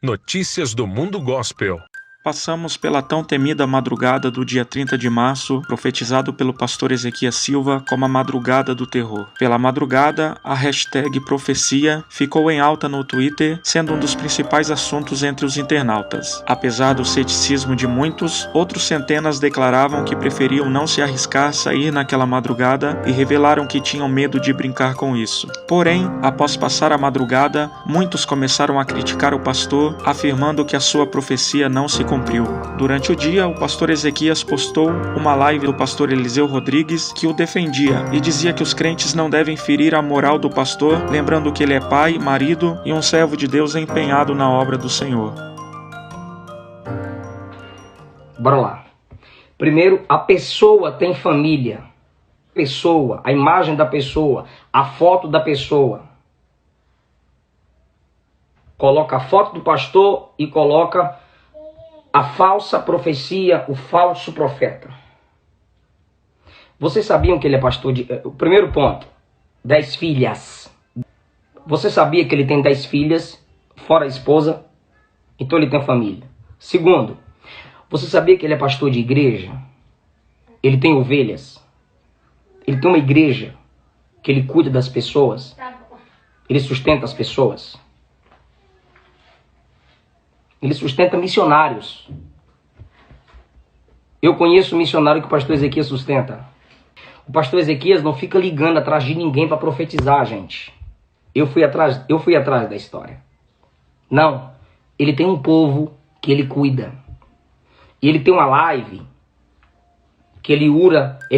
Notícias do Mundo Gospel. Passamos pela tão temida madrugada do dia 30 de março, profetizado pelo pastor Ezequias Silva como a madrugada do terror. Pela madrugada, a hashtag profecia ficou em alta no Twitter, sendo um dos principais assuntos entre os internautas. Apesar do ceticismo de muitos, outros centenas declaravam que preferiam não se arriscar a sair naquela madrugada e revelaram que tinham medo de brincar com isso. Porém, após passar a madrugada, muitos começaram a criticar o pastor, afirmando que a sua profecia não se cumpriu. Durante o dia, o pastor Ezequias postou uma live do pastor Eliseu Rodrigues que o defendia e dizia que os crentes não devem ferir a moral do pastor, lembrando que ele é pai, marido e um servo de Deus empenhado na obra do Senhor. Bora lá. Primeiro, a pessoa tem família. Pessoa, a imagem da pessoa, a foto da pessoa. Coloca a foto do pastor e coloca a falsa profecia, o falso profeta. Vocês sabiam que ele é pastor de... O primeiro ponto, 10 filhas. Você sabia que ele tem 10 filhas, fora a esposa? Então ele tem família. Segundo, você sabia que ele é pastor de igreja? Ele tem ovelhas. Ele tem uma igreja que ele cuida das pessoas. Ele sustenta as pessoas. Ele sustenta missionários. Eu conheço um missionário que o pastor Ezequias sustenta. O pastor Ezequias não fica ligando atrás de ninguém para profetizar, gente. Eu fui atrás da história. Não. Ele tem um povo que ele cuida. E ele tem uma live que ele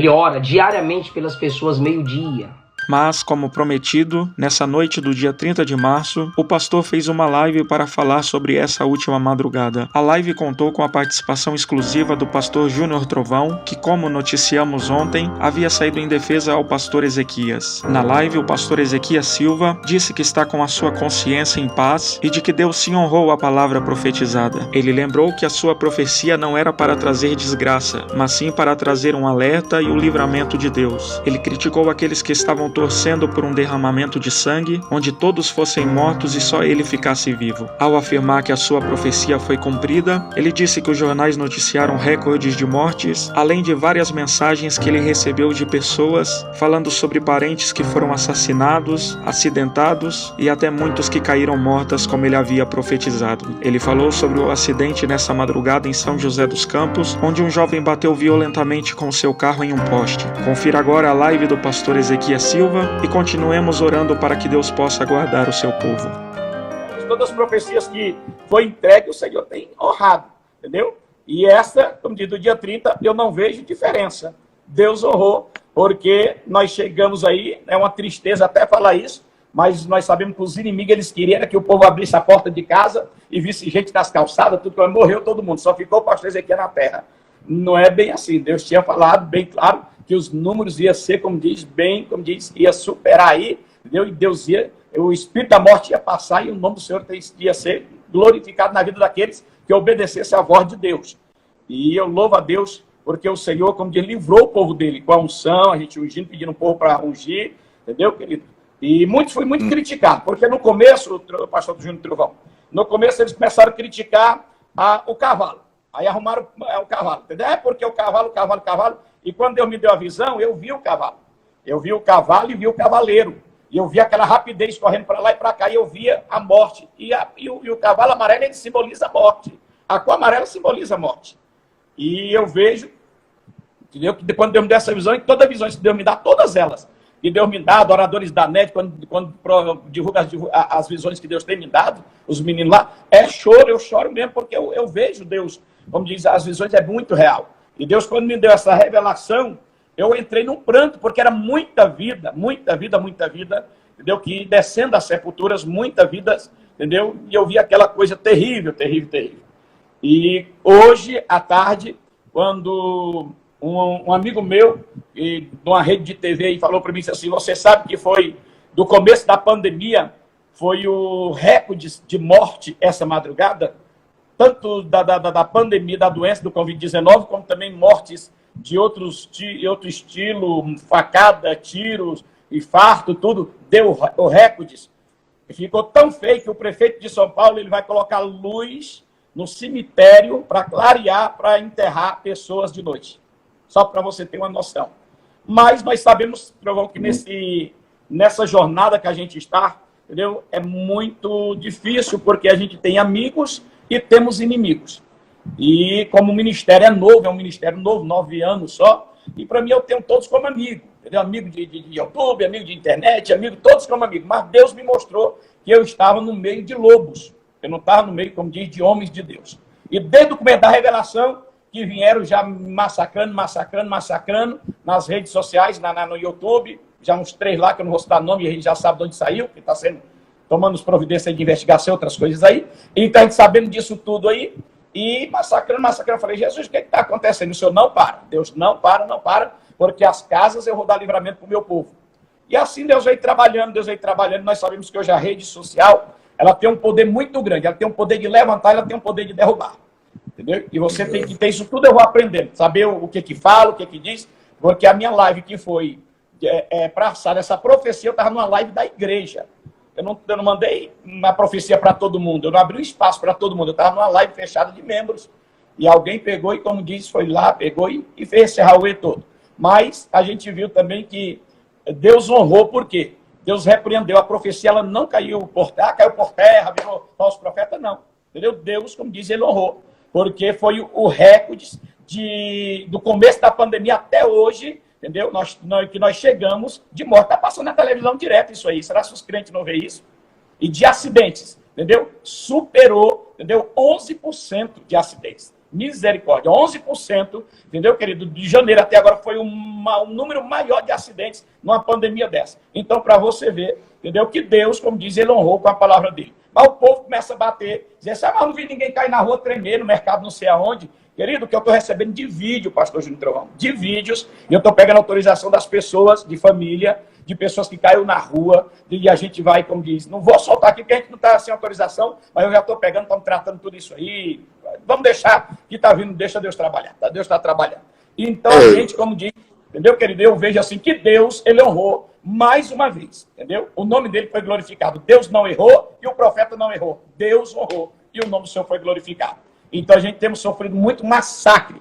ora diariamente pelas pessoas meio-dia. Mas, como prometido, nessa noite do dia 30 de março, o pastor fez uma live para falar sobre essa última madrugada. A live contou com a participação exclusiva do pastor Júnior Trovão, que, como noticiamos ontem, havia saído em defesa ao pastor Ezequias. Na live, o pastor Ezequias Silva disse que está com a sua consciência em paz e de que Deus sim honrou a palavra profetizada. Ele lembrou que a sua profecia não era para trazer desgraça, mas sim para trazer um alerta e o livramento de Deus. Ele criticou aqueles que estavam torcendo por um derramamento de sangue, onde todos fossem mortos e só ele ficasse vivo. Ao afirmar que a sua profecia foi cumprida, ele disse que os jornais noticiaram recordes de mortes, além de várias mensagens que ele recebeu de pessoas falando sobre parentes que foram assassinados, acidentados e até muitos que caíram mortas como ele havia profetizado. Ele falou sobre o acidente nessa madrugada em São José dos Campos, onde um jovem bateu violentamente com seu carro em um poste. Confira agora a live do pastor Ezequias Silva e continuemos orando para que Deus possa guardar o seu povo. Todas as profecias que foi entregue, o Senhor tem honrado, entendeu? E essa, como diz, do dia 30, eu não vejo diferença. Deus honrou, porque nós chegamos aí, é uma tristeza até falar isso, mas nós sabemos que os inimigos, eles queriam que o povo abrisse a porta de casa e visse gente nas calçadas, tudo, morreu todo mundo, só ficou o pastor Ezequias na terra. Não é bem assim, Deus tinha falado bem claro que os números ia ser, como diz, ia superar aí, entendeu? E Deus o espírito da morte ia passar e o nome do Senhor ia ser glorificado na vida daqueles que obedecessem à voz de Deus. E eu louvo a Deus, porque o Senhor, como diz, livrou o povo dele com a unção, a gente ungindo, pedindo o povo para ungir, entendeu, querido? E foi muito criticado, porque no começo, o pastor Júnior Trovão, no começo eles começaram a criticar o cavalo. Aí arrumaram o cavalo, entendeu? É porque o cavalo. E quando Deus me deu a visão, eu vi o cavalo. Eu vi o cavalo e vi o cavaleiro. E eu vi aquela rapidez correndo para lá e para cá. E eu via a morte. E o cavalo amarelo, ele simboliza a morte. A cor amarela simboliza a morte. E eu vejo, entendeu? Que depois Deus me deu essa visão, e todas as visões que Deus me dá, todas elas. E Deus me dá, adoradores da net, quando divulga as visões que Deus tem me dado, os meninos lá, eu choro mesmo, porque eu vejo Deus, como diz, as visões é muito real. E Deus, quando me deu essa revelação, eu entrei num pranto, porque era muita vida, entendeu? Que descendo das sepulturas, muita vida, entendeu? E eu vi aquela coisa terrível. E hoje, à tarde, quando um amigo meu, de uma rede de TV, falou para mim assim, você sabe que foi, do começo da pandemia, foi o recorde de morte essa madrugada? Tanto da pandemia, da doença do Covid-19, como também mortes de outro estilo, facada, tiros, infarto, tudo, deu recordes. ficou tão feio que o prefeito de São Paulo ele vai colocar luz no cemitério para clarear, para enterrar pessoas de noite. Só para você ter uma noção. Mas nós sabemos, Trovão, que nessa jornada que a gente está, entendeu? É muito difícil, porque a gente tem amigos e temos inimigos. E como o ministério é um ministério novo, 9 anos só, e para mim eu tenho todos como amigo, entendeu? Amigo de YouTube, amigo de internet, amigo, todos como amigo. Mas Deus me mostrou que eu estava no meio de lobos. Eu não estava no meio, como diz, de homens de Deus. E desde o começo da revelação, que vieram já massacrando nas redes sociais, no YouTube, já uns 3 lá, que eu não vou citar nome, a gente já sabe de onde saiu, que está tomando as providências de investigação, outras coisas aí. Então, a gente sabendo disso tudo aí, e massacrando. Eu falei, Jesus, o que está acontecendo? O Senhor não para. Deus não para, porque as casas eu vou dar livramento para o meu povo. E assim Deus veio trabalhando. Nós sabemos que hoje a rede social, ela tem um poder muito grande. Ela tem um poder de levantar, ela tem um poder de derrubar. Entendeu? E você tem que ter isso tudo, eu vou aprendendo. Saber o que fala, o que diz. Porque a minha live que foi passar essa profecia, eu estava numa live da igreja. Eu não mandei uma profecia para todo mundo. Eu não abri um espaço para todo mundo. Eu estava numa live fechada de membros. E alguém pegou e, como diz, foi lá, pegou e fez esse rauê todo. Mas a gente viu também que Deus honrou, por quê? Deus repreendeu a profecia, ela não caiu por terra, virou falso profeta, não. Entendeu? Deus, como diz, ele honrou. Porque foi o recorde do começo da pandemia até hoje, entendeu? Que nós chegamos de morte. Está passando na televisão direto isso aí. Será que os crentes não veem isso? E de acidentes, entendeu? Superou, entendeu? 11% de acidentes. Misericórdia, 11%, entendeu, querido? De janeiro até agora foi um número maior de acidentes numa pandemia dessa. Então, para você ver, entendeu? Que Deus, como diz, ele honrou com a palavra dele. Mas o povo começa a bater, dizer assim, mas não vi ninguém cair na rua tremer, no mercado não sei aonde. Querido, que eu estou recebendo de vídeo, pastor Júnior Trovão, de vídeos, e eu estou pegando autorização das pessoas, de família, de pessoas que caíram na rua, e a gente vai, como diz, não vou soltar aqui porque a gente não está sem autorização, mas eu já estou pegando, estamos tratando tudo isso aí, vamos deixar que está vindo, deixa Deus trabalhar, tá? Deus está trabalhando. Então, a gente, como diz, entendeu, querido, eu vejo assim que Deus, ele honrou mais uma vez, entendeu? O nome dele foi glorificado. Deus não errou e o profeta não errou. Deus honrou e o nome do Senhor foi glorificado. Então, a gente temos sofrido muito massacre,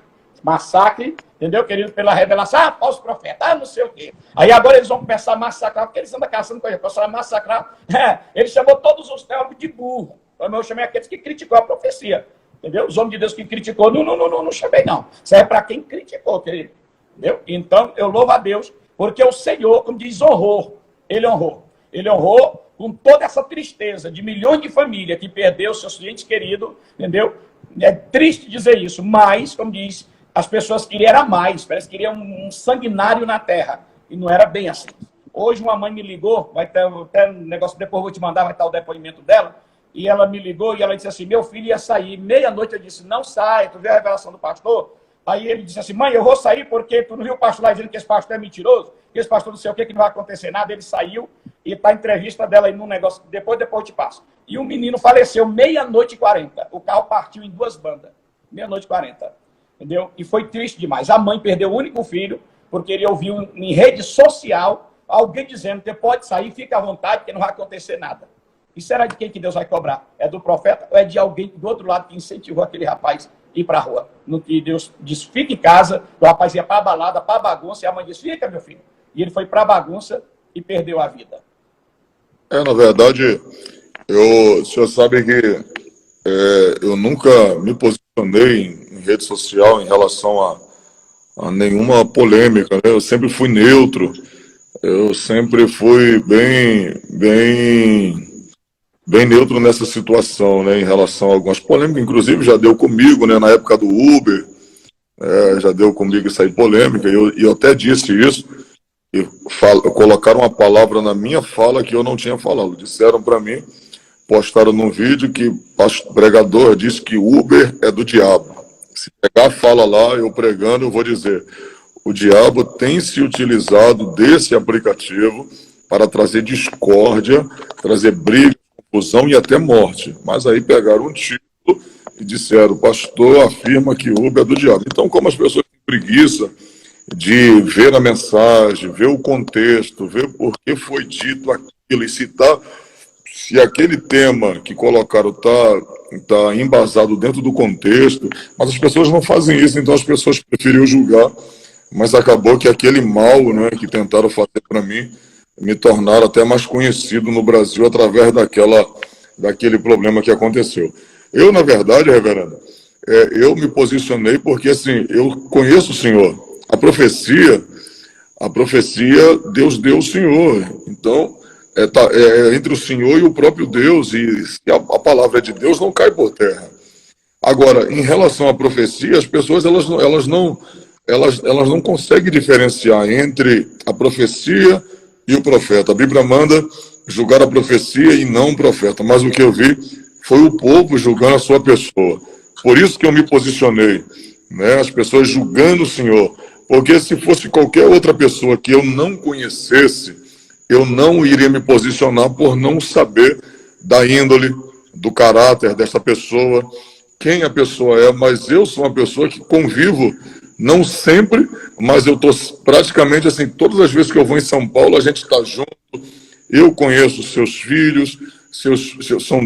entendeu, querido, pela revelação, falso profeta, não sei o quê. Aí agora eles vão começar a massacrar, porque eles andam caçando coisa, começaram a massacrar. Ele chamou todos os teólogos de burro. Eu chamei aqueles que criticou a profecia, entendeu? Os homens de Deus que criticou, não chamei, não. Isso é para quem criticou, querido. Entendeu? Então, eu louvo a Deus, porque o Senhor, como diz, honrou. Ele honrou. Ele honrou com toda essa tristeza de milhões de famílias que perdeu seus clientes queridos, entendeu? É triste dizer isso, mas, como diz, as pessoas queriam era mais, parece que queriam um sanguinário na terra. E não era bem assim. Hoje uma mãe me ligou, vai ter um negócio, depois eu vou te mandar, vai estar o depoimento dela, e ela me ligou e ela disse assim, meu filho ia sair, meia-noite eu disse, não sai, tu viu a revelação do pastor? Aí ele disse assim, mãe, eu vou sair porque tu não viu o pastor lá dizendo que esse pastor é mentiroso, que esse pastor não sei o que não vai acontecer nada. Ele saiu e tá a entrevista dela aí num negócio, depois eu te passo. E o menino faleceu 00:40. O carro partiu em 2 bandas. 00:40. Entendeu? E foi triste demais. A mãe perdeu o único filho porque ele ouviu em rede social alguém dizendo que pode sair, fica à vontade, que não vai acontecer nada. E será de quem que Deus vai cobrar? É do profeta ou é de alguém do outro lado que incentivou aquele rapaz a ir para a rua? No que Deus disse, fica em casa, o rapaz ia para a balada, para a bagunça, e a mãe disse, fica, meu filho. E ele foi para a bagunça e perdeu a vida. Na verdade, o senhor sabe que eu nunca me posicionei em rede social em relação a nenhuma polêmica, né? Eu sempre fui neutro, eu sempre fui bem neutro nessa situação, né, em relação a algumas polêmicas, inclusive já deu comigo, né, na época do Uber, já deu comigo isso aí polêmica, e eu até disse isso, e colocaram uma palavra na minha fala que eu não tinha falado, disseram para mim, postaram num vídeo que o pregador disse que Uber é do diabo. Se pegar a fala lá, eu pregando, eu vou dizer, o diabo tem se utilizado desse aplicativo para trazer discórdia, trazer briga, confusão e até morte. Mas aí pegaram um título e disseram, o pastor afirma que Uber é do diabo. Então, como as pessoas têm preguiça de ver a mensagem, ver o contexto, ver por que foi dito aquilo e citar, se aquele tema que colocaram tá embasado dentro do contexto, mas as pessoas não fazem isso, então as pessoas preferiram julgar, mas acabou que aquele mal, né, que tentaram fazer para mim, me tornaram até mais conhecido no Brasil através daquele problema que aconteceu. Eu, na verdade, reverendo, eu me posicionei porque, assim, eu conheço o Senhor. A profecia, Deus deu o Senhor. Então, entre o Senhor e o próprio Deus, e a palavra de Deus não cai por terra. Agora, em relação à profecia, as pessoas elas não conseguem diferenciar entre a profecia e o profeta. A Bíblia manda julgar a profecia e não o profeta, mas o que eu vi foi o povo julgando a sua pessoa. Por isso que eu me posicionei, né? As pessoas julgando o Senhor, porque se fosse qualquer outra pessoa que eu não conhecesse, eu não iria me posicionar por não saber da índole, do caráter dessa pessoa, quem a pessoa é, mas eu sou uma pessoa que convivo, não sempre, mas eu estou praticamente assim, todas as vezes que eu vou em São Paulo, a gente está junto, eu conheço seus filhos,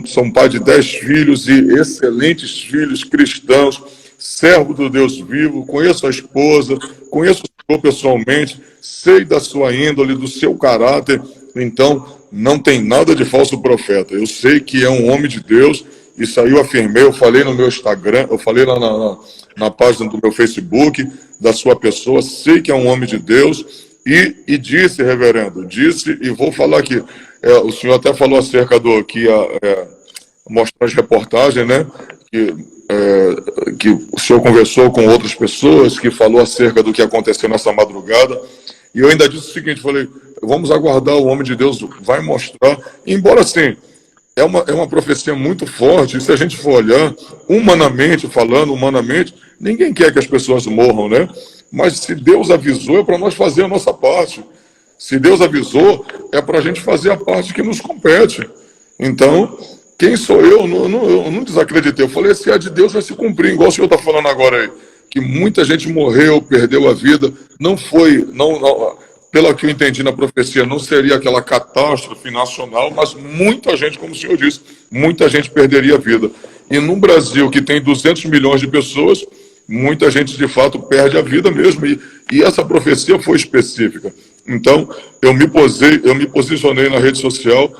são pai de 10 filhos e excelentes filhos cristãos, servo do Deus vivo, conheço a esposa, conheço o Senhor pessoalmente, sei da sua índole, do seu caráter, então não tem nada de falso profeta. Eu sei que é um homem de Deus, isso aí eu afirmei, eu falei no meu Instagram, eu falei lá na página do meu Facebook, da sua pessoa, sei que é um homem de Deus, e disse, reverendo, disse, e vou falar aqui, o senhor até falou acerca do que ia mostrar as reportagens, né, que o senhor conversou com outras pessoas, que falou acerca do que aconteceu nessa madrugada, e eu ainda disse o seguinte, falei, vamos aguardar, o homem de Deus vai mostrar, embora assim, é uma profecia muito forte, e se a gente for olhar, humanamente, ninguém quer que as pessoas morram, né? Mas se Deus avisou, é para nós fazer a nossa parte. Se Deus avisou, é para a gente fazer a parte que nos compete. Então, quem sou eu? Eu não desacreditei. Eu falei, se é de Deus, vai se cumprir. Igual o senhor está falando agora aí, que muita gente morreu, perdeu a vida. Não foi, pelo que eu entendi na profecia, não seria aquela catástrofe nacional, mas muita gente, como o senhor disse, muita gente perderia a vida. E no Brasil, que tem 200 milhões de pessoas, muita gente de fato perde a vida mesmo, e essa profecia foi específica. Então, eu me posicionei na rede social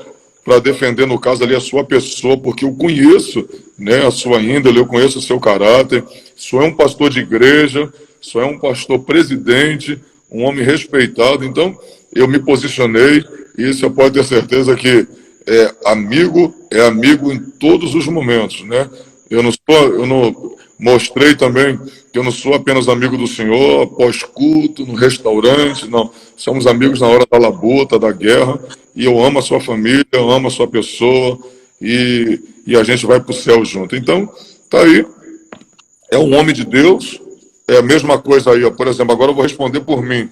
para defender, no caso ali, a sua pessoa, porque eu conheço, né, a sua índole, eu conheço o seu caráter, sou um pastor de igreja, sou um pastor presidente, um homem respeitado, então eu me posicionei, e você pode ter certeza que é amigo em todos os momentos, né? Eu não mostrei também que eu não sou apenas amigo do Senhor, após culto, no restaurante, não. Somos amigos na hora da labuta, da guerra, e eu amo a sua família, eu amo a sua pessoa, e a gente vai para o céu junto. Então, tá aí, é um homem de Deus, é a mesma coisa aí, ó. Por exemplo, agora eu vou responder por mim.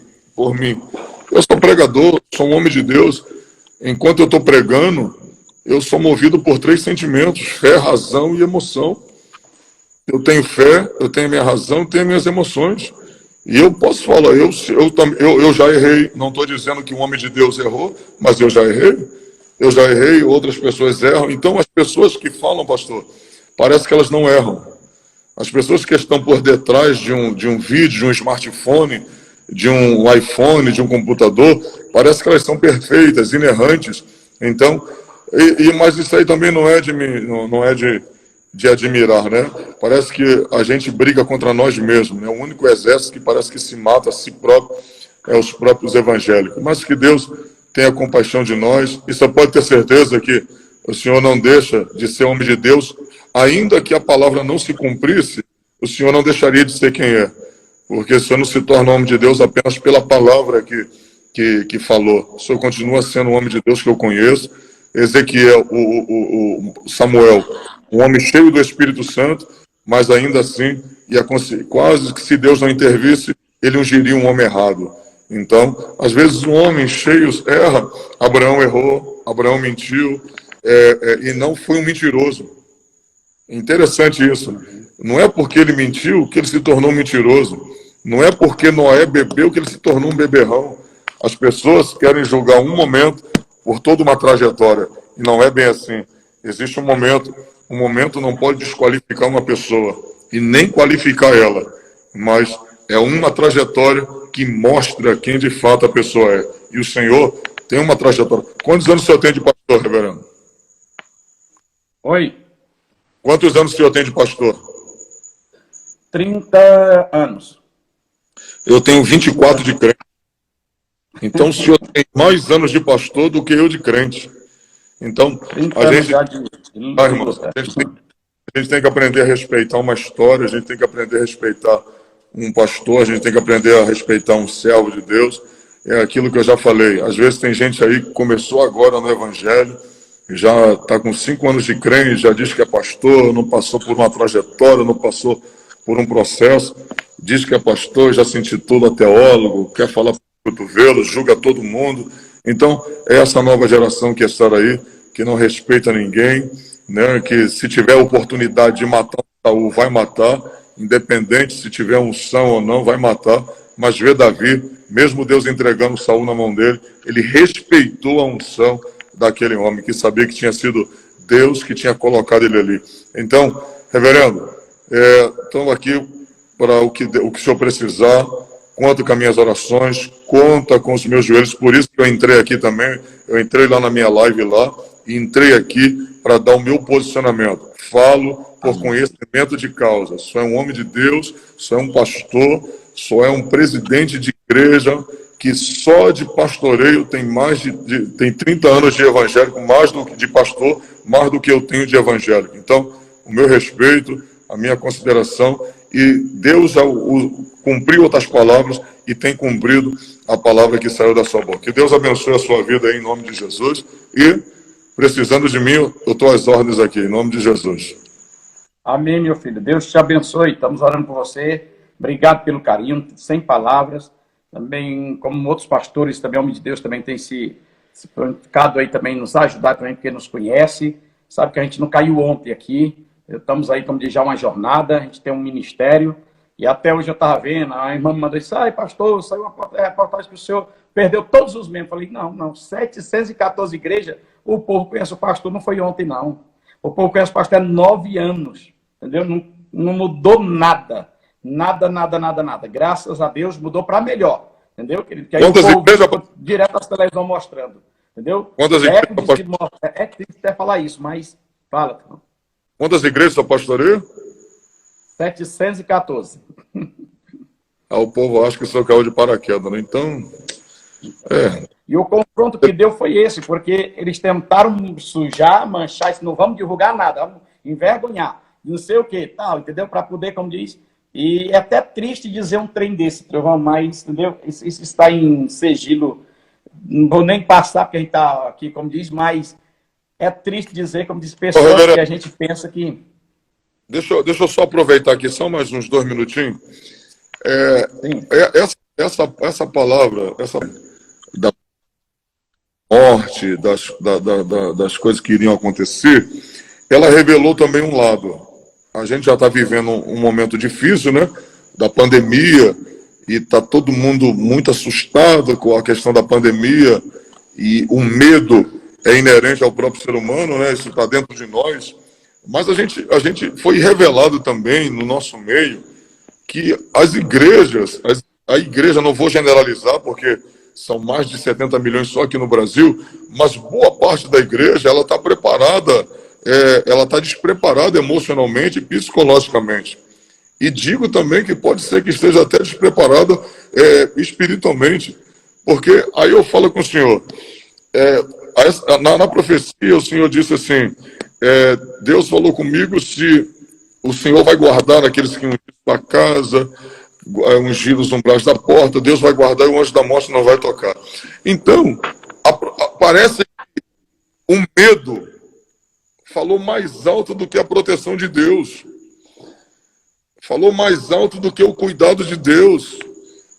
Eu sou pregador, sou um homem de Deus, enquanto eu estou pregando, eu sou movido por 3 sentimentos, fé, razão e emoção. Eu tenho fé, eu tenho minha razão, tenho minhas emoções. E eu posso falar, eu já errei, não estou dizendo que um homem de Deus errou, mas eu já errei, outras pessoas erram. Então as pessoas que falam, pastor, parece que elas não erram. As pessoas que estão por detrás de um vídeo, de um smartphone, de um iPhone, de um computador, parece que elas são perfeitas, inerrantes. Então, mas isso aí também não é de admirar, né? Parece que a gente briga contra nós mesmos, né? O único exército que parece que se mata a si próprio é os próprios evangélicos. Mas que Deus tenha compaixão de nós, e só pode ter certeza que o Senhor não deixa de ser homem de Deus, ainda que a palavra não se cumprisse, o Senhor não deixaria de ser quem é, porque o Senhor não se torna homem de Deus apenas pela palavra que falou. O Senhor continua sendo o homem de Deus que eu conheço. Ezequiel, o Samuel, um homem cheio do Espírito Santo, mas ainda assim, quase que se Deus não intervisse, ele ungiria um homem errado. Então, às vezes um homem cheio erra. Abraão errou, Abraão mentiu, e não foi um mentiroso. Interessante isso. Não é porque ele mentiu que ele se tornou um mentiroso. Não é porque Noé bebeu que ele se tornou um beberrão. As pessoas querem julgar um momento por toda uma trajetória. E não é bem assim. Existe um momento não pode desqualificar uma pessoa e nem qualificar ela, mas é uma trajetória que mostra quem de fato a pessoa é. E o Senhor tem uma trajetória. Quantos anos o senhor tem de pastor, reverendo? Oi, Quantos anos o senhor tem de pastor? 30 anos. Eu tenho 24 de crente. Então o senhor tem mais anos de pastor do que eu de crente. Então, 30 a anos gente, já de irmãos, a gente tem que aprender a respeitar uma história, a gente tem que aprender a respeitar um pastor, a gente tem que aprender a respeitar um servo de Deus. É aquilo que eu já falei. Às vezes tem gente aí que começou agora no Evangelho, já está com 5 anos de crente, já diz que é pastor, não passou por uma trajetória, não passou por um processo, diz que é pastor, já se intitula teólogo, quer falar por cotovelo, julga todo mundo. Então, é essa nova geração que está aí, que não respeita ninguém, né? Que se tiver oportunidade de matar um Saul, vai matar, independente se tiver unção ou não, vai matar. Mas vê Davi, mesmo Deus entregando Saul na mão dele, ele respeitou a unção daquele homem, que sabia que tinha sido Deus que tinha colocado ele ali. Então, reverendo, estamos aqui para o que o senhor precisar, conta com as minhas orações, conta com os meus joelhos, por isso que eu entrei aqui também, eu entrei lá na minha live lá, e entrei aqui para dar o meu posicionamento. Falo por conhecimento de causa, sou um homem de Deus, sou um pastor, sou um presidente de igreja, que só de pastoreio tem tem 30 anos de evangélico, mais do que de pastor, mais do que eu tenho de evangélico. Então, o meu respeito, a minha consideração, e Deus cumpriu outras palavras e tem cumprido a palavra que saiu da sua boca. Que Deus abençoe a sua vida aí, em nome de Jesus, e precisando de mim, eu estou às ordens aqui, em nome de Jesus. Amém, meu filho. Deus te abençoe. Estamos orando por você. Obrigado pelo carinho, sem palavras. Também, como outros pastores, também, homem de Deus, também tem se prontificado aí também, nos ajudar também, porque nos conhece. Sabe que a gente não caiu ontem aqui. Estamos aí, como diz, já uma jornada. A gente tem um ministério. E até hoje eu estava vendo, a irmã me mandou isso. Ai, pastor, saiu uma reportagem que o senhor perdeu todos os membros. Eu falei, não, 714 igrejas, o povo conhece o pastor, não foi ontem, não. O povo conhece o pastor há 9 anos. Entendeu? Não mudou nada. Nada. Graças a Deus mudou para melhor. Entendeu? Que aí Quantas igrejas? Direto às televisões mostrando. Entendeu? Quantas igrejas? É triste até falar isso, mas fala. Quantas igrejas são pastoreio? 714. O povo acha que o senhor caiu de paraquedas, né? Então, E o confronto que deu foi esse, porque eles tentaram sujar, manchar, isso, não vamos divulgar nada, vamos envergonhar, não sei o que, tal, entendeu? Para poder, como diz, e é até triste dizer um trem desse, Trovão, mas, entendeu? Isso está em sigilo, não vou nem passar, porque a gente está aqui, como diz, mas é triste dizer, como diz, pessoas que a gente pensa que... Deixa eu só aproveitar aqui, só mais uns 2 minutinhos. Essa palavra, da morte, das coisas que iriam acontecer, ela revelou também um lado. A gente já está vivendo um momento difícil, né? Da pandemia, e está todo mundo muito assustado com a questão da pandemia, e o medo é inerente ao próprio ser humano, né? Isso está dentro de nós. Mas a gente foi revelado também no nosso meio que as igrejas, a igreja, não vou generalizar, porque são mais de 70 milhões só aqui no Brasil, mas boa parte da igreja, ela está preparada, ela está despreparada emocionalmente e psicologicamente. E digo também que pode ser que esteja até despreparada espiritualmente, porque aí eu falo com o senhor, na profecia o senhor disse assim, Deus falou comigo se o Senhor vai guardar aqueles que ungir a casa, ungir os umbrais da porta, Deus vai guardar e o anjo da morte não vai tocar. Então, parece que o medo falou mais alto do que a proteção de Deus. Falou mais alto do que o cuidado de Deus.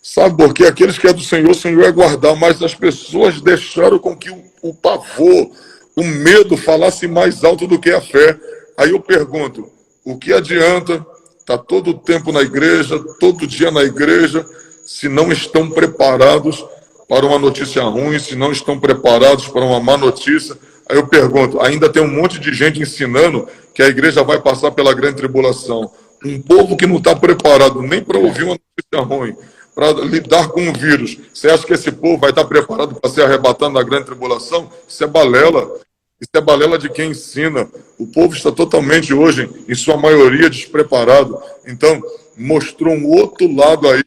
Sabe, porque aqueles que é do Senhor, o Senhor é guardar, mas as pessoas deixaram com que o pavor, o medo falasse mais alto do que a fé. Aí eu pergunto, o que adianta estar todo o tempo na igreja, todo dia na igreja, se não estão preparados para uma notícia ruim, se não estão preparados para uma má notícia, Aí eu pergunto, ainda tem um monte de gente ensinando que a igreja vai passar pela grande tribulação. Um povo que não está preparado nem para ouvir uma notícia ruim, para lidar com o vírus. Você acha que esse povo vai estar preparado para ser arrebatado na grande tribulação? Isso é balela. Isso é balela de quem ensina. O povo está totalmente hoje, em sua maioria, despreparado. Então, mostrou um outro lado aí,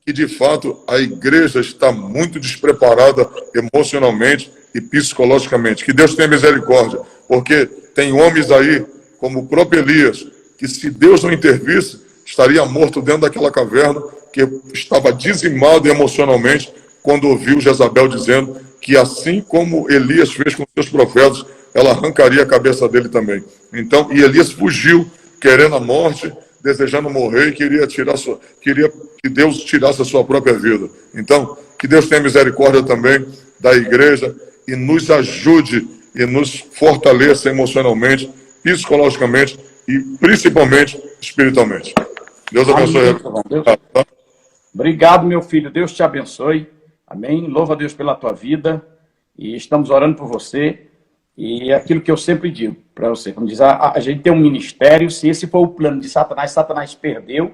que de fato a igreja está muito despreparada emocionalmente e psicologicamente. Que Deus tenha misericórdia, porque tem homens aí, como o próprio Elias, que se Deus não intervisse, estaria morto dentro daquela caverna, que estava dizimado emocionalmente quando ouviu Jezabel dizendo que assim como Elias fez com seus profetas, ela arrancaria a cabeça dele também. Então, e Elias fugiu, querendo a morte, desejando morrer, e queria que Deus tirasse a sua própria vida. Então, que Deus tenha misericórdia também da igreja e nos ajude e nos fortaleça emocionalmente, psicologicamente e principalmente espiritualmente. Deus abençoe. Amém. Obrigado, meu filho. Deus te abençoe. Amém. Louva a Deus pela tua vida. E estamos orando por você. E é aquilo que eu sempre digo para você. Como diz, a gente tem um ministério. Se esse for o plano de Satanás, Satanás perdeu.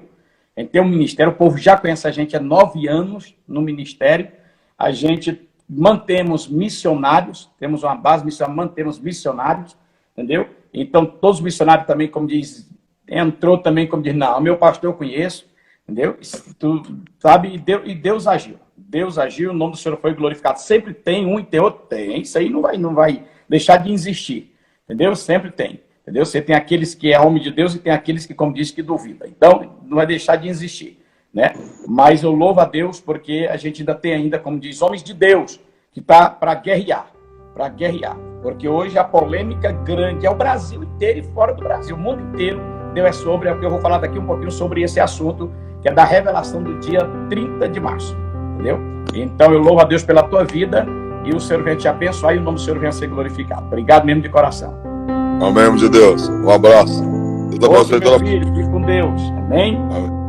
A gente tem um ministério. O povo já conhece a gente há 9 anos no ministério. A gente mantemos missionários. Temos uma base missionária, mantemos missionários. Entendeu? Então, todos os missionários também, como diz, entrou também, como diz, não, meu pastor eu conheço. Entendeu? Tu sabe, e Deus agiu. Deus agiu, o nome do Senhor foi glorificado. Sempre tem um e tem outro. Tem. Isso aí não vai deixar de existir. Entendeu? Sempre tem. Entendeu? Você tem aqueles que é homem de Deus e tem aqueles que, como diz, que duvida. Então, não vai deixar de existir. Né? Mas eu louvo a Deus porque a gente ainda tem, como diz, homens de Deus que está para guerrear. Para guerrear. Porque hoje a polêmica grande é o Brasil inteiro e fora do Brasil. O mundo inteiro Deus é sobre. É o que eu vou falar daqui um pouquinho sobre esse assunto, que é da revelação do dia 30 de março. Entendeu? Então eu louvo a Deus pela tua vida e o Senhor venha te abençoar e o nome do Senhor venha ser glorificado. Obrigado mesmo de coração. Amém, de Deus. Um abraço. Deus abençoe meu filho, fique com Deus. Amém? Amém.